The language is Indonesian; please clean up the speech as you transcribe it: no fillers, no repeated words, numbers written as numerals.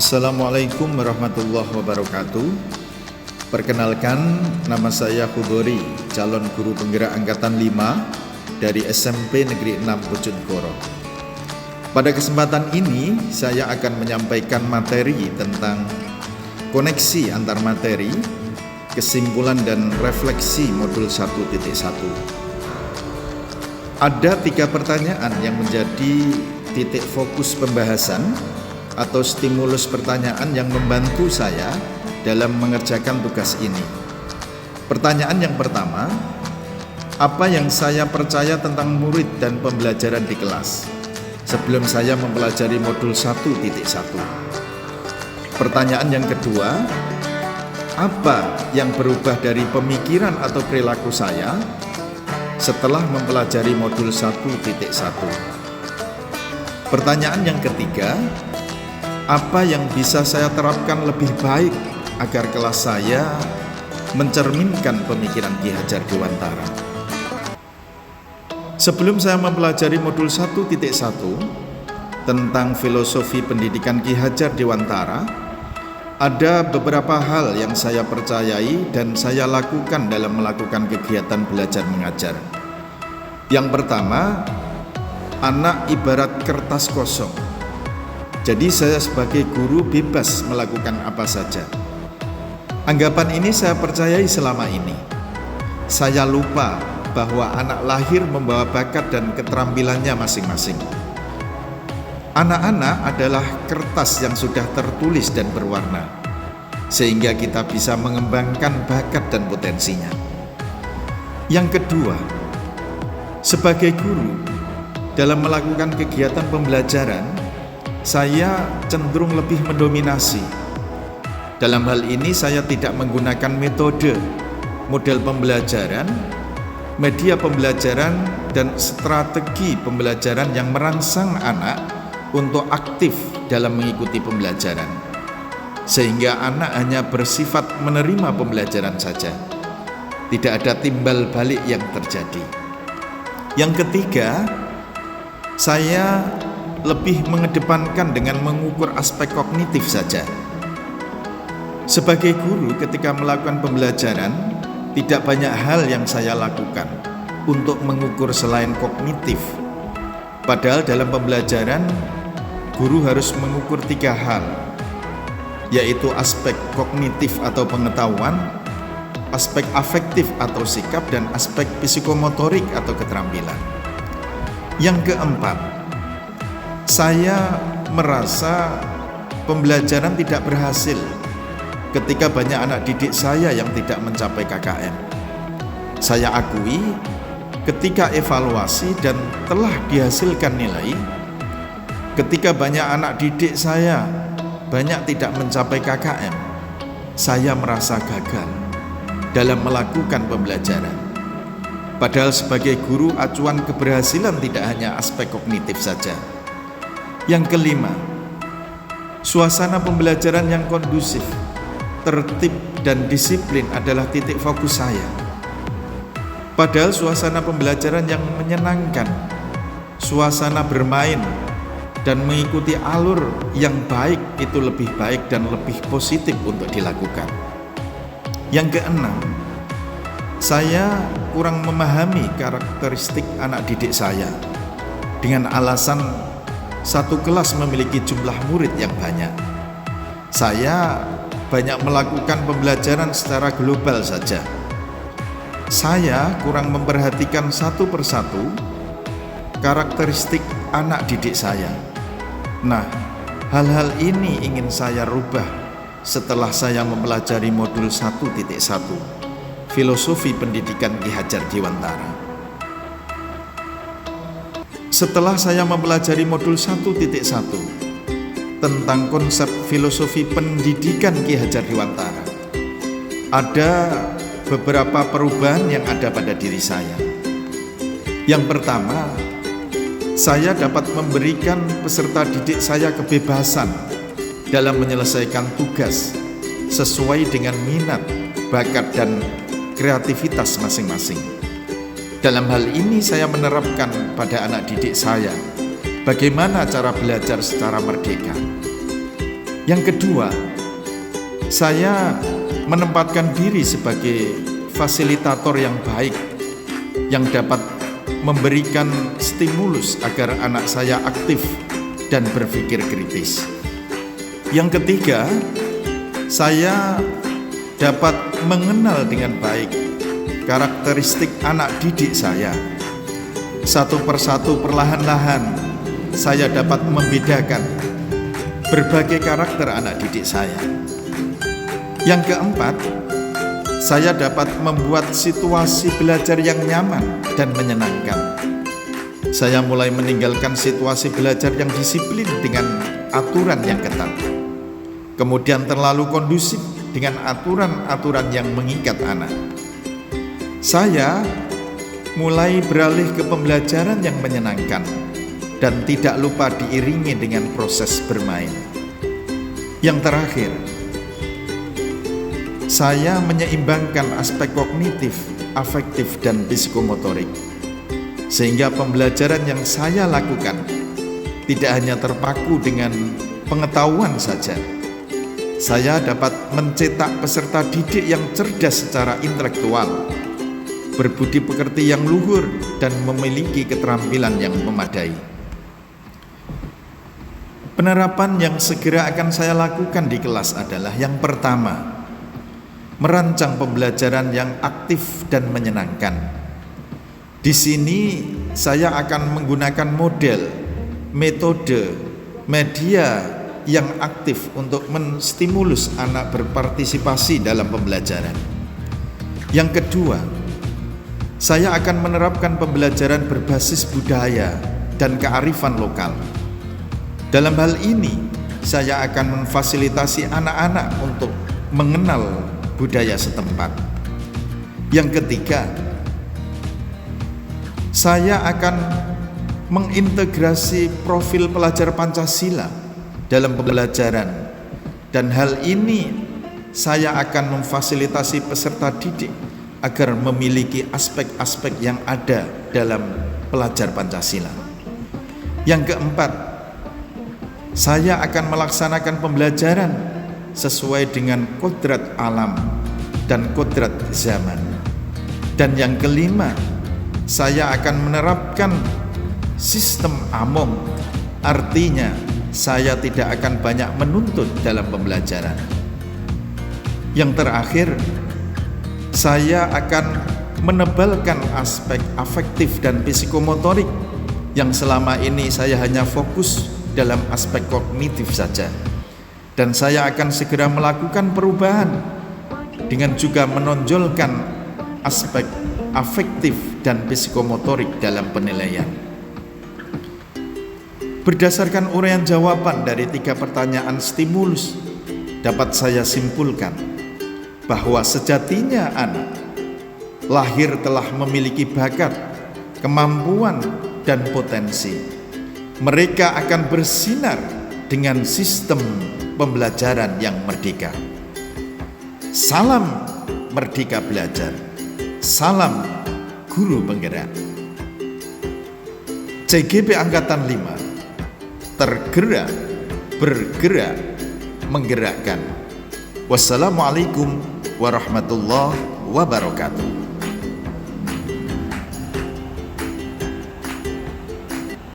Assalamualaikum warahmatullahi wabarakatuh. Perkenalkan, nama saya Khudori, calon guru penggerak angkatan 5 dari SMP Negeri 6 Bojonegoro. Pada kesempatan ini, saya akan menyampaikan materi tentang koneksi antar materi, kesimpulan dan refleksi modul 1.1. Ada 3 pertanyaan yang menjadi titik fokus pembahasan atau stimulus pertanyaan yang membantu saya dalam mengerjakan tugas ini. Pertanyaan yang pertama, apa yang saya percaya tentang murid dan pembelajaran di kelas sebelum saya mempelajari modul 1.1? Pertanyaan yang kedua, apa yang berubah dari pemikiran atau perilaku saya setelah mempelajari modul 1.1? Pertanyaan yang ketiga, apa yang bisa saya terapkan lebih baik agar kelas saya mencerminkan pemikiran Ki Hajar Dewantara? Sebelum saya mempelajari modul 1.1 tentang filosofi pendidikan Ki Hajar Dewantara, ada beberapa hal yang saya percayai dan saya lakukan dalam melakukan kegiatan belajar mengajar. Yang pertama, anak ibarat kertas kosong. Jadi saya sebagai guru bebas melakukan apa saja. Anggapan ini saya percayai selama ini. Saya lupa bahwa anak lahir membawa bakat dan keterampilannya masing-masing. Anak-anak adalah kertas yang sudah tertulis dan berwarna, sehingga kita bisa mengembangkan bakat dan potensinya. Yang kedua, sebagai guru, dalam melakukan kegiatan pembelajaran, saya cenderung lebih mendominasi. Dalam hal ini saya tidak menggunakan metode, model pembelajaran, media pembelajaran, dan strategi pembelajaran yang merangsang anak untuk aktif dalam mengikuti pembelajaran, sehingga anak hanya bersifat menerima pembelajaran saja. Tidak ada timbal balik yang terjadi. Yang ketiga, saya lebih mengedepankan dengan mengukur aspek kognitif saja. Sebagai guru, ketika melakukan pembelajaran, tidak banyak hal yang saya lakukan untuk mengukur selain kognitif. Padahal dalam pembelajaran, guru harus mengukur 3 hal, yaitu aspek kognitif atau pengetahuan, aspek afektif atau sikap, dan aspek psikomotorik atau keterampilan. Yang keempat, saya merasa pembelajaran tidak berhasil ketika banyak anak didik saya yang tidak mencapai KKM. Saya akui, ketika evaluasi dan telah dihasilkan nilai, ketika banyak anak didik saya banyak tidak mencapai KKM, saya merasa gagal dalam melakukan pembelajaran. Padahal sebagai guru, acuan keberhasilan tidak hanya aspek kognitif saja. Yang kelima, suasana pembelajaran yang kondusif, tertib, dan disiplin adalah titik fokus saya. Padahal suasana pembelajaran yang menyenangkan, suasana bermain, dan mengikuti alur yang baik itu lebih baik dan lebih positif untuk dilakukan. Yang keenam, saya kurang memahami karakteristik anak didik saya dengan alasan satu kelas memiliki jumlah murid yang banyak. Saya banyak melakukan pembelajaran secara global saja. Saya kurang memperhatikan satu persatu karakteristik anak didik saya. Nah, hal-hal ini ingin saya rubah setelah saya mempelajari modul 1.1, filosofi pendidikan Ki Hajar Dewantara. Setelah saya mempelajari modul 1.1 tentang konsep filosofi pendidikan Ki Hajar Dewantara, ada beberapa perubahan yang ada pada diri saya. Yang pertama, saya dapat memberikan peserta didik saya kebebasan dalam menyelesaikan tugas sesuai dengan minat, bakat, dan kreativitas masing-masing. Dalam hal ini saya menerapkan pada anak didik saya bagaimana cara belajar secara merdeka. Yang kedua, saya menempatkan diri sebagai fasilitator yang baik yang dapat memberikan stimulus agar anak saya aktif dan berpikir kritis. Yang ketiga, saya dapat mengenal dengan baik karakteristik anak didik saya. Satu persatu perlahan-lahan saya dapat membedakan berbagai karakter anak didik saya. Yang keempat, saya dapat membuat situasi belajar yang nyaman dan menyenangkan. Saya mulai meninggalkan situasi belajar yang disiplin dengan aturan yang ketat, kemudian terlalu kondusif dengan aturan-aturan yang mengikat anak. Saya mulai beralih ke pembelajaran yang menyenangkan dan tidak lupa diiringi dengan proses bermain. Yang terakhir, saya menyeimbangkan aspek kognitif, afektif, dan psikomotorik, sehingga pembelajaran yang saya lakukan tidak hanya terpaku dengan pengetahuan saja. Saya dapat mencetak peserta didik yang cerdas secara intelektual, berbudi pekerti yang luhur, dan memiliki keterampilan yang memadai. Penerapan yang segera akan saya lakukan di kelas adalah yang pertama, merancang pembelajaran yang aktif dan menyenangkan. Di sini saya akan menggunakan model, metode, media yang aktif untuk menstimulus anak berpartisipasi dalam pembelajaran. Yang kedua, saya akan menerapkan pembelajaran berbasis budaya dan kearifan lokal. Dalam hal ini, saya akan memfasilitasi anak-anak untuk mengenal budaya setempat. Yang ketiga, saya akan mengintegrasi profil pelajar Pancasila dalam pembelajaran, dan hal ini saya akan memfasilitasi peserta didik agar memiliki aspek-aspek yang ada dalam pelajar Pancasila. Yang keempat, saya akan melaksanakan pembelajaran sesuai dengan kodrat alam dan kodrat zaman. Dan yang kelima, saya akan menerapkan sistem among, artinya saya tidak akan banyak menuntut dalam pembelajaran. Yang terakhir, saya akan menebalkan aspek afektif dan psikomotorik yang selama ini saya hanya fokus dalam aspek kognitif saja. Dan saya akan segera melakukan perubahan dengan juga menonjolkan aspek afektif dan psikomotorik dalam penilaian. Berdasarkan uraian jawaban dari 3 pertanyaan stimulus, dapat saya simpulkan bahwa sejatinya anak lahir telah memiliki bakat, kemampuan, dan potensi. Mereka akan bersinar dengan sistem pembelajaran yang merdeka. Salam merdeka belajar. Salam guru penggerak. CGP Angkatan 5. Tergerak, bergerak, menggerakkan. Wassalamualaikum warahmatullahi wabarakatuh.